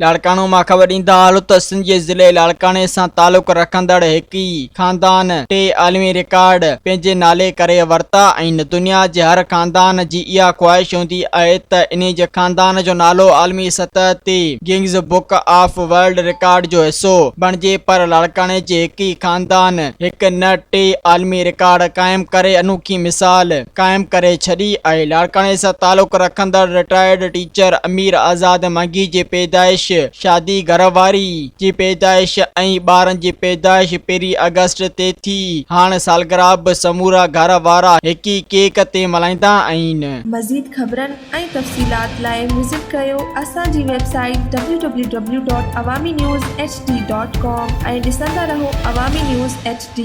लाड़कानो मां ख़बर ॾींदा हाल त सिंध जे ज़िले लाड़काने सां तालुक़ रखंदड़ हिकु ख़ानदान 3 आलमी रिकॉर्ड पंहिंजे नाले करे वरिता आहिनि। दुनिया जे हर ख़ानदान जी इहा ख़्वाहिश हूंदी आहे त इन जे ख़ानदान जो नालो आलमी सतह ते Guinness book of world record जो हिसो बणिजे, पर लाड़काने जे हिकु ई ख़ानदान हिकु न 3 आलमी रिकॉर्ड क़ाइमु करे अनोखी मिसाल क़ाइमु करे छॾी आहे। लाड़काने सां तालुक़ रखंदड़ रिटायर्ड टीचर अमीर आज़ाद मंगी जी पैदाइश, शादी घरवारी जी पैदाइश ऐं ॿारनि जी पैदाइश 1 अगस्त ते थी। हाणे सालगिरह बि समूरा घर वारा हिक ई केक ते मल्हाईंदा आहिनि। मज़ीद ख़बरनि ऐं तफ़सीलात लाइ विज़िट कयो असांजी वेबसाइट www.awamiNewsHD.com ऐं ॾिसंदा रहो अवामी न्यूज़ HD।